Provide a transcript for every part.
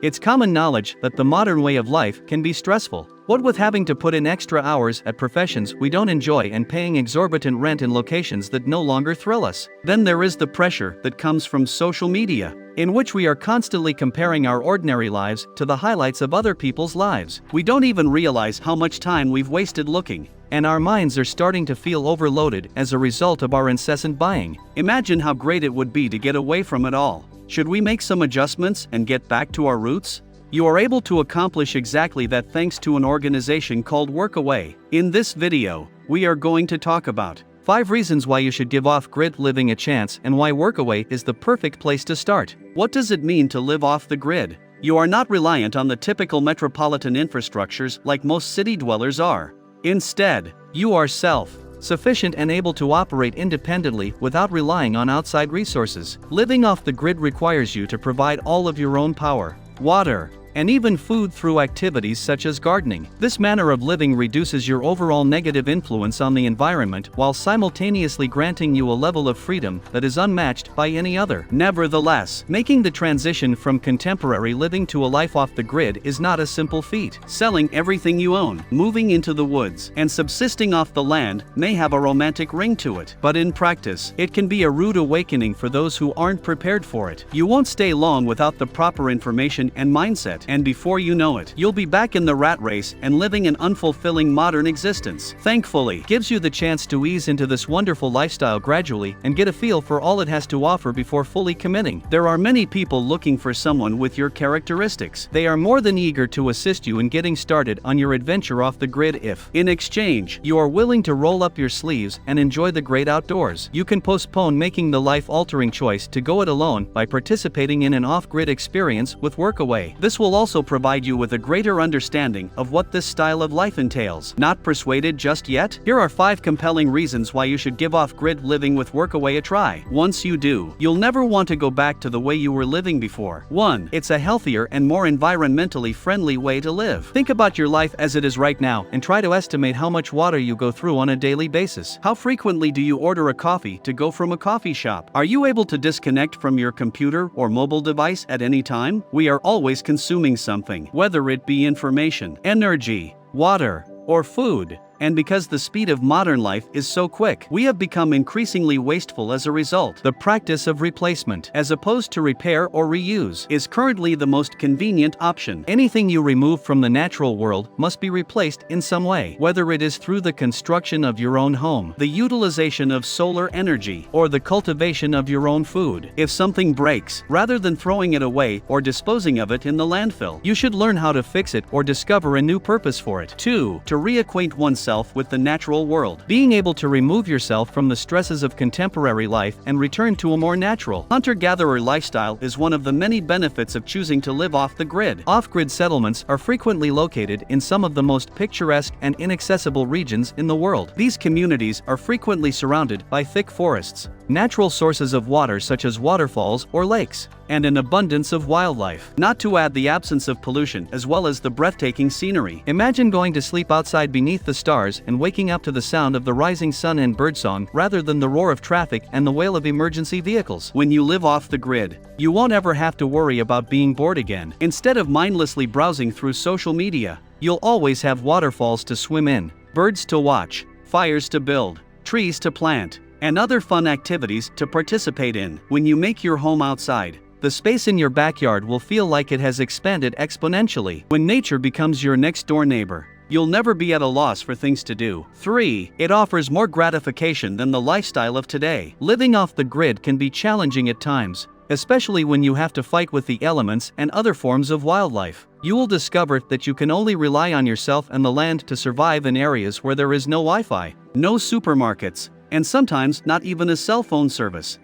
It's common knowledge that the modern way of life can be stressful. What with having to put in extra hours at professions we don't enjoy and paying exorbitant rent in locations that no longer thrill us. Then there is the pressure that comes from social media, in which we are constantly comparing our ordinary lives to the highlights of other people's lives. We don't even realize how much time we've wasted looking, and our minds are starting to feel overloaded as a result of our incessant buying. Imagine how great it would be to get away from it all. Should we make some adjustments and get back to our roots? You are able to accomplish exactly that thanks to an organization called Workaway. In this video, we are going to talk about 5 reasons why you should give off-grid living a chance and why Workaway is the perfect place to start. What does it mean to live off the grid? You are not reliant on the typical metropolitan infrastructures like most city dwellers are. Instead, you are self-sufficient and able to operate independently without relying on outside resources. Living off the grid requires you to provide all of your own power, water, and even food through activities such as gardening. This manner of living reduces your overall negative influence on the environment while simultaneously granting you a level of freedom that is unmatched by any other. Nevertheless, making the transition from contemporary living to a life off the grid is not a simple feat. Selling everything you own, moving into the woods, and subsisting off the land may have a romantic ring to it, but in practice, it can be a rude awakening for those who aren't prepared for it. You won't stay long without the proper information and mindset, and before you know it, you'll be back in the rat race and living an unfulfilling modern existence. Thankfully, gives you the chance to ease into this wonderful lifestyle gradually and get a feel for all it has to offer before fully committing. There are many people looking for someone with your characteristics. They are more than eager to assist you in getting started on your adventure off the grid if, in exchange, you are willing to roll up your sleeves and enjoy the great outdoors. You can postpone making the life-altering choice to go it alone by participating in an off-grid experience with Workaway. This will also provide you with a greater understanding of what this style of life entails. Not persuaded just yet? Here are 5 compelling reasons why you should give off-grid living with Workaway a try. Once you do, you'll never want to go back to the way you were living before. 1. It's a healthier and more environmentally friendly way to live. Think about your life as it is right now and try to estimate how much water you go through on a daily basis. How frequently do you order a coffee to go from a coffee shop? Are you able to disconnect from your computer or mobile device at any time? We are always consuming something, whether it be information, energy, water, or food. And because the speed of modern life is so quick, we have become increasingly wasteful as a result. The practice of replacement, as opposed to repair or reuse, is currently the most convenient option. Anything you remove from the natural world must be replaced in some way, whether it is through the construction of your own home, the utilization of solar energy, or the cultivation of your own food. If something breaks, rather than throwing it away or disposing of it in the landfill, you should learn how to fix it or discover a new purpose for it. 2. To reacquaint oneself with the natural world. Being able to remove yourself from the stresses of contemporary life and return to a more natural, hunter-gatherer lifestyle is one of the many benefits of choosing to live off the grid. Off-grid settlements are frequently located in some of the most picturesque and inaccessible regions in the world. These communities are frequently surrounded by thick forests, natural sources of water such as waterfalls or lakes, and an abundance of wildlife. Not to add the absence of pollution as well as the breathtaking scenery. Imagine going to sleep outside beneath the stars and waking up to the sound of the rising sun and birdsong rather than the roar of traffic and the wail of emergency vehicles. When you live off the grid, you won't ever have to worry about being bored again. Instead of mindlessly browsing through social media, you'll always have waterfalls to swim in, birds to watch, fires to build, trees to plant, and other fun activities to participate in. When you make your home outside, the space in your backyard will feel like it has expanded exponentially. When nature becomes your next-door neighbor, you'll never be at a loss for things to do. 3. It offers more gratification than the lifestyle of today. Living off the grid can be challenging at times, especially when you have to fight with the elements and other forms of wildlife. You will discover that you can only rely on yourself and the land to survive in areas where there is no Wi-Fi, no supermarkets, and sometimes not even a cell phone service.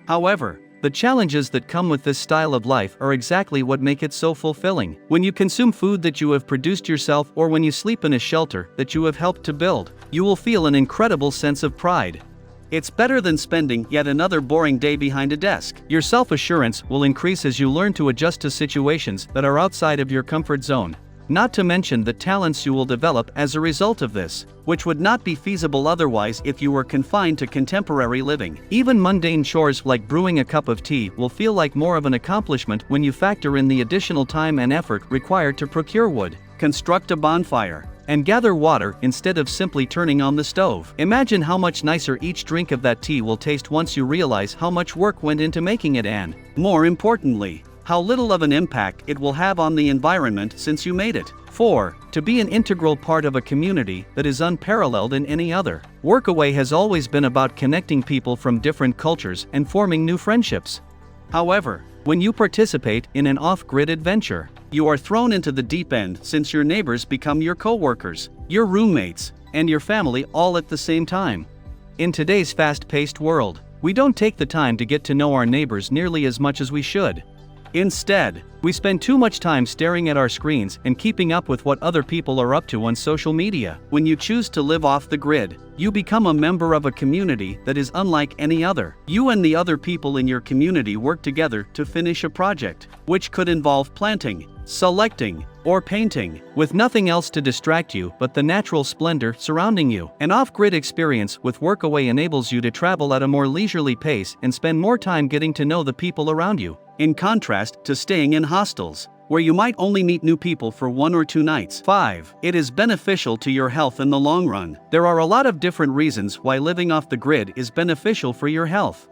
However, the challenges that come with this style of life are exactly what make it so fulfilling. When you consume food that you have produced yourself or when you sleep in a shelter that you have helped to build, you will feel an incredible sense of pride. It's better than spending yet another boring day behind a desk. Your self-assurance will increase as you learn to adjust to situations that are outside of your comfort zone. not to mention the talents you will develop as a result of this, which would not be feasible otherwise if you were confined to contemporary living. Even mundane chores like brewing a cup of tea will feel like more of an accomplishment when you factor in the additional time and effort required to procure wood, construct a bonfire, and gather water instead of simply turning on the stove. Imagine how much nicer each drink of that tea will taste once you realize how much work went into making it and, more importantly, how little of an impact it will have on the environment since you made it. 4. To be an integral part of a community that is unparalleled in any other. Workaway has always been about connecting people from different cultures and forming new friendships. However, when you participate in an off-grid adventure, you are thrown into the deep end since your neighbors become your co-workers, your roommates, and your family all at the same time. In today's fast-paced world, we don't take the time to get to know our neighbors nearly as much as we should. Instead, we spend too much time staring at our screens and keeping up with what other people are up to on social media. When you choose to live off the grid, you become a member of a community that is unlike any other. You and the other people in your community work together to finish a project, which could involve planting, selecting, or painting, with nothing else to distract you but the natural splendor surrounding you. An off-grid experience with Workaway enables you to travel at a more leisurely pace and spend more time getting to know the people around you, in contrast to staying in hostels, where you might only meet new people for 1 or 2 nights. 5. It is beneficial to your health in the long run. There are a lot of different reasons why living off the grid is beneficial for your health.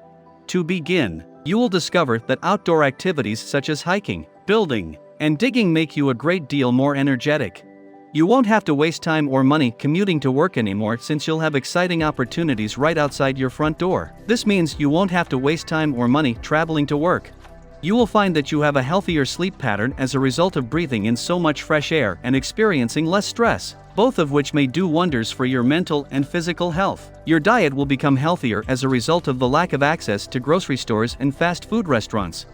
To begin, you will discover that outdoor activities such as hiking, building, and digging make you a great deal more energetic. You won't have to waste time or money commuting to work anymore since you'll have exciting opportunities right outside your front door. This means you won't have to waste time or money traveling to work. You will find that you have a healthier sleep pattern as a result of breathing in so much fresh air and experiencing less stress, both of which may do wonders for your mental and physical health. Your diet will become healthier as a result of the lack of access to grocery stores and fast food restaurants.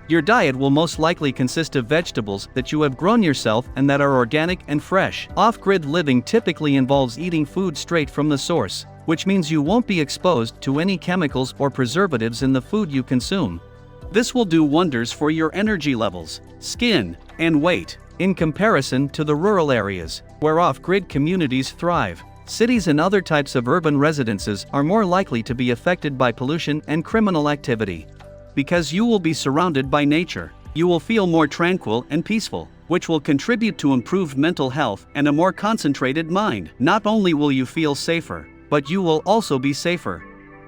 Your diet will most likely consist of vegetables that you have grown yourself and that are organic and fresh. Off-grid living typically involves eating food straight from the source, which means you won't be exposed to any chemicals or preservatives in the food you consume. This will do wonders for your energy levels, skin, and weight. In comparison to the rural areas, where off-grid communities thrive, cities and other types of urban residences are more likely to be affected by pollution and criminal activity. Because you will be surrounded by nature, you will feel more tranquil and peaceful, which will contribute to improved mental health and a more concentrated mind. Not only will you feel safer, but you will also be safer.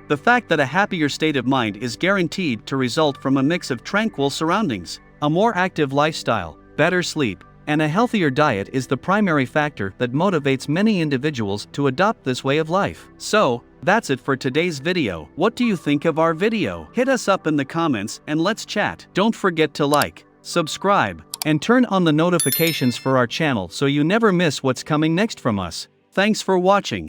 The fact that a happier state of mind is guaranteed to result from a mix of tranquil surroundings, a more active lifestyle, better sleep, and a healthier diet is the primary factor that motivates many individuals to adopt this way of life. So, that's it for today's video. What do you think of our video? Hit us up in the comments and let's chat. Don't forget to like, subscribe, and turn on the notifications for our channel so you never miss what's coming next from us. Thanks for watching.